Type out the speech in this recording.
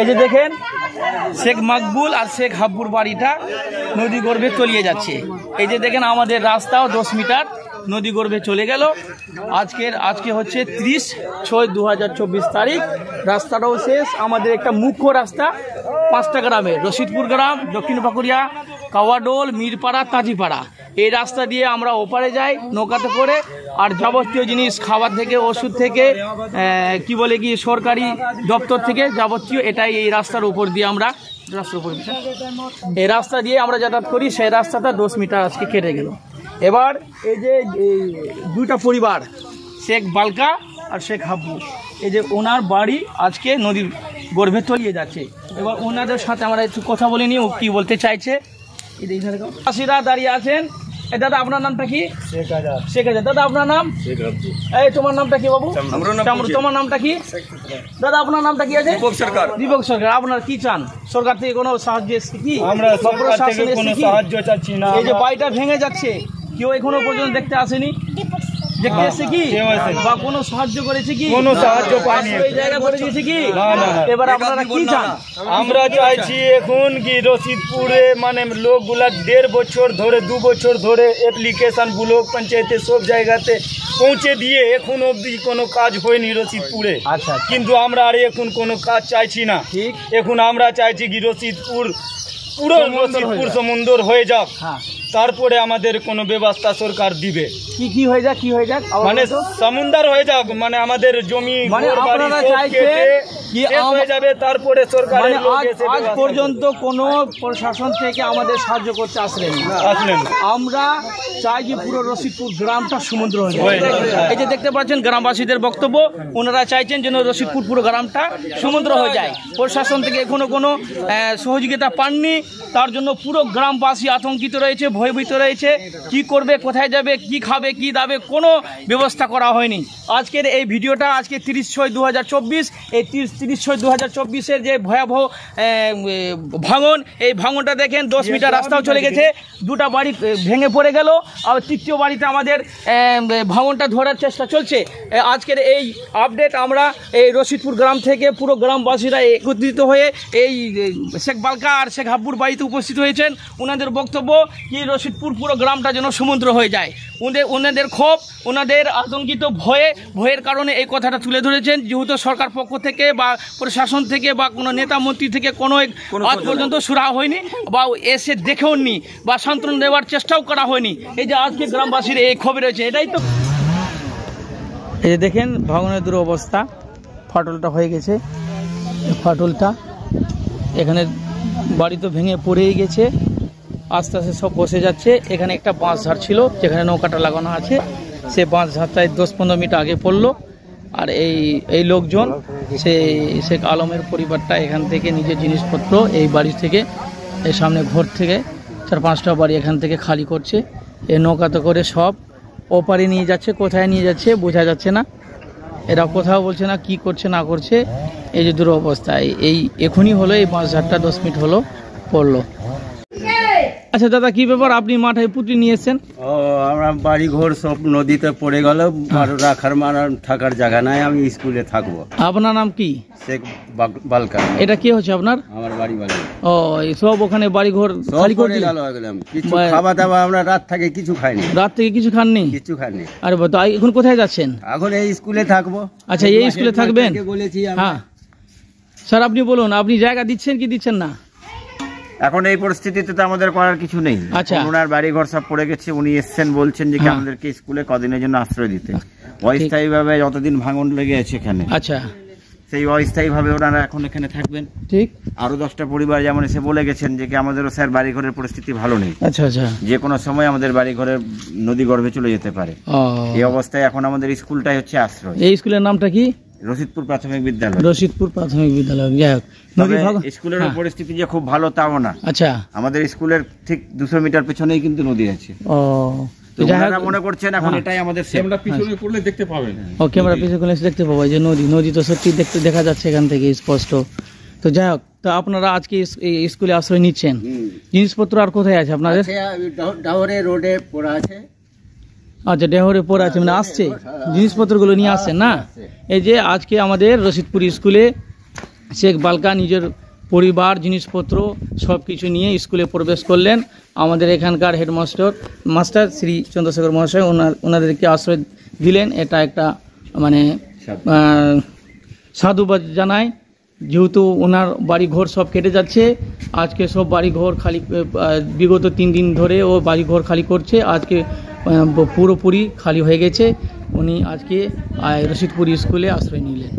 এই যে দেখেন শেখ মাকবুল আর শেখ হাব্বুর বাড়িটা নদী গর্ভে তলিয়ে যাচ্ছে। এই যে দেখেন আমাদের রাস্তাও 10 মিটার নদী গর্ভে চলে গেল। আজকে হচ্ছে 30/6/2024 তারিখ। রাস্তাটাও শেষ। আমাদের একটা মুখ্য রাস্তা 5টা গ্রামের, রশিদপুর গ্রাম, দক্ষিণ পাকুড়িয়া, কাওয়াডোল, মিরপাড়া, তাজিপাড়া, এই রাস্তা দিয়ে আমরা ওপারে যাই নৌকাতে করে। আর যাবতীয় জিনিস খাবার থেকে ওষুধ থেকে সরকারি দপ্তর থেকে যাবতীয় এটাই এই রাস্তার উপর দিয়ে আমরা এই রাস্তা দিয়ে আমরা যাতায়াত করি। সেই রাস্তাটা 10 মিটার আজকে কেটে গেল। এবার এই যে দুইটা পরিবার, শেখ বালকা আর শেখ হাব্বু, এই যে ওনার বাড়ি আজকে নদীর গর্ভে তলিয়ে যাচ্ছে। এবার ওনাদের সাথে আমরা একটু কথা বলে নিই, ও কি বলতে চাইছে। চাষিরা দাঁড়িয়ে আছেন। দাদা আপনার নামটা কি? শেখ হাজার। দাদা আপনার নাম? এই তোমার নামটা কি বাবু? তোমার নামটা কি? দাদা আপনার নামটা কি আছে? দীপক সরকার। আপনার কি চান? সরকার থেকে কোনো সাহায্য এসছে কি? আমরা কোনো সাহায্য চাচ্ছি না। এই যে বাড়িটা ভেঙে যাচ্ছে, কেউ এখনো পর্যন্ত দেখতে আসেনি? দেখতে এসছে কি বা কোনো সাহায্য করেছে কি? কোনো সাহায্য পাইনি। এই জায়গা করে দিয়েছে কি? এবার আপনারা কি চান? আমরা চাইছি এখন কি রশিদপুরে মানে লোকগুলা 1.5 বছর ধরে 2 বছর ধরে অ্যাপ্লিকেশন ব্লক পঞ্চায়েতে সব জায়গাতে পৌঁছে দিয়ে এখন অবধি কোনো কাজ হয়নি রশিদপুরে। আচ্ছা, কিন্তু আমরা আর এখন কোনো কাজ চাইছি না। ঠিক, এখন আমরা চাইছি কি রশিদপুর পুরো রশিদপুর সমুদ্র হয়ে যাক, তারপরে আমাদের কোনো ব্যবস্থা সরকার দিবে। কি হয়ে যাক? কি হয়ে যাক? মানে সমুদ্র হয়ে যাক, মানে আমাদের জমি আপনারা চাইছেন কি হয়ে যাবে, তারপরে সরকার আজ পর্যন্ত কোনো প্রশাসন থেকে আমাদের সাহায্য করতে আসলেন। আমরা চাই যে পুরো রশিদপুর গ্রামটা সমুদ্র হয়ে যায়। এই যে দেখতে পাচ্ছেন গ্রামবাসীদের বক্তব্য, ওনারা চাইছেন যেন রশিদপুর পুরো গ্রামটা সমুদ্র হয়ে যায়। প্রশাসন থেকে এখনো কোনো সহযোগিতা পাননি, তার জন্য পুরো গ্রামবাসী আতঙ্কিত রয়েছে, ভয়ভীত রয়েছে। কি করবে, কোথায় যাবে, কি খাবে, কি দাবে, কোনো ব্যবস্থা করা হয়নি। আজকের এই ভিডিওটা আজকে 30/6/2024, এই 30/6/2024 যে ভয়াবহ ভাঙন, এই ভাঙনটা দেখেন 10 মিটার রাস্তাও চলে গেছে, 2টা বাড়ি ভেঙে পড়ে গেল, আর 3য় বাড়িতে আমাদের ভাঙনটা ধরার চেষ্টা চলছে। আজকের এই আপডেট আমরা এই রশিদপুর গ্রাম থেকে পুরো গ্রামবাসীরা একত্রিত হয়ে এই শেখ বালকা আর শেখ হাব্বুর বাড়িতে উপস্থিত হয়েছেন। ওনাদের বক্তব্য কি রশিদপুর পুরো গ্রামটা যেন সমুদ্র হয়ে যায়। ওনাদের ক্ষোভ, ওনাদের আতঙ্কিত ভয়ের কারণে এই কথাটা তুলে ধরেছেন। যেহেতু সরকার পক্ষ থেকে বা প্রশাসন থেকে বা কোনো নেতা মন্ত্রী থেকে কোনো আজ পর্যন্ত সুরাহা হয়নি বা এসে দেখেও নি বা সান্ত্বনা দেওয়ার চেষ্টাও করা হয়নি। এই যে আজকে গ্রামবাসীর এই ক্ষোভ রয়েছে, এটাই তো। এই যে দেখেন ভাঙনের দুরবস্থা, ফাটলটা হয়ে গেছে। ফাটলটা এখানে বাড়ি তো ভেঙে পড়েই গেছে, আস্তে আস্তে সব বসে যাচ্ছে। এখানে একটা বাঁশ ঝাড় ছিল যেখানে নৌকাটা লাগানো আছে, সে বাঁশ ঝাড়টায় 10-15 মিটার আগে পড়লো। আর এই লোকজন শেখ আলমের পরিবারটা এখান থেকে নিজের জিনিসপত্র এই বাড়ি থেকে, এই সামনে ঘর থেকে 4-5টা বাড়ি এখান থেকে খালি করছে। এই নৌকাতে করে সব ওপারে নিয়ে যাচ্ছে, কোথায় নিয়ে যাচ্ছে বোঝা যাচ্ছে না। এরা কোথাও বলছে না কি করছে না করছে। এই যে দুরবস্থা, এই এখনই হলো, এই বাঁশ ঝাড়টা 10 মিনিট হলো পড়লো। আচ্ছা দাদা, কি ব্যাপার, আপনি মাঠে পুঁটি নিয়েছেন? আমরা বাড়ি ঘর সব নদীতে পড়ে গেল, রাখার থাকার জায়গা নাই, আমি স্কুলে থাকবো। আপনার নাম কি? শেখ বালকা। এটা কি হচ্ছে আপনার? আমার বাড়ি। ও, সব ওখানে বাড়ি ঘর খালি করে গেল একদম। কিছু খাওয়া দাওয়া আমরা রাত থেকে কিছু খাইনি। রাত থেকে কিছু খাননি? কিছু খাইনি। আরে বাবা, এখন কোথায় যাচ্ছেন? এখন এই স্কুলে থাকবো। আচ্ছা, এই স্কুলে থাকবেন? বলেছি। হ্যাঁ স্যার, আপনি বলুন, আপনি জায়গা দিচ্ছেন কি দিচ্ছেন না? এখন এই পরিস্থিতিতে তো আমাদের করার কিছু নেই। আচ্ছা, ওনার বাড়ি ঘর সব পড়ে গেছে, উনি এসছেন বলছেন যে আমাদেরকে স্কুলে কদিনের জন্য আশ্রয় দিতে। অস্থায়ী ভাবে যতদিন ভাঙন লেগে আছে এখানে, আচ্ছা, সেই অস্থায়ী ভাবে ওনারা এখন এখানে থাকবেন। ঠিক। আরো 10টা পরিবার যেমন এসে বলে গেছেন যে আমাদেরও স্যার বাড়ি ঘরের পরিস্থিতি ভালো নেই। আচ্ছা আচ্ছা, যে কোনো সময় আমাদের বাড়ি ঘরের নদী গর্ভে চলে যেতে পারে। এই অবস্থায় এখন আমাদের স্কুলটাই হচ্ছে আশ্রয়। এই স্কুলের নামটা কি? রশিদপুর প্রাথমিক বিদ্যালয়। রশিদপুর প্রাথমিক বিদ্যালয়। যাই হোক, স্কুলের পরিস্থিতি যে খুব ভালো তাও না। আচ্ছা, আমাদের স্কুলের ঠিক 200 মিটার পেছনেই কিন্তু নদী আছে। ও, যারা মনে করছেন এখন এটাই আমাদের ক্যামেরা পিছনে করলে দেখতে পাবেন। ও, ক্যামেরা পিছনে করলে দেখতে পাবো যে নদী তো সত্যি দেখা যাচ্ছে এখান থেকে স্পষ্ট। তো যাই হোক, তো আপনারা আজকে স্কুলে আশ্রয় নিচ্ছেন। জিনিসপত্র আর কোথায় আছে আপনাদের? ডাহরে রোডে পড়া আছে। আচ্ছা, ডেহরে পড়ে আছে, মানে আসছে জিনিসপত্রগুলো নিয়ে আসছেন না? এই যে আজকে আমাদের রশিদপুর স্কুলে শেখ বালকা নিজের পরিবার জিনিসপত্র সব কিছু নিয়ে স্কুলে প্রবেশ করলেন। আমাদের এখানকার মাস্টার শ্রী চন্দ্রশেখর মহাশয় ওনাদেরকে আশ্রয় দিলেন। এটা একটা মানে সাধুবাদ জানায়, যেহেতু ওনার বাড়িঘর সব কেটে যাচ্ছে। আজকে সব বাড়িঘর খালি, বিগত 3 দিন ধরে ও বাড়িঘর খালি করছে, আজকে পুরোপুরি খালি হয়ে গেছে। উনি আজকে রশিদপুর স্কুলে আশ্রয় নিলেন।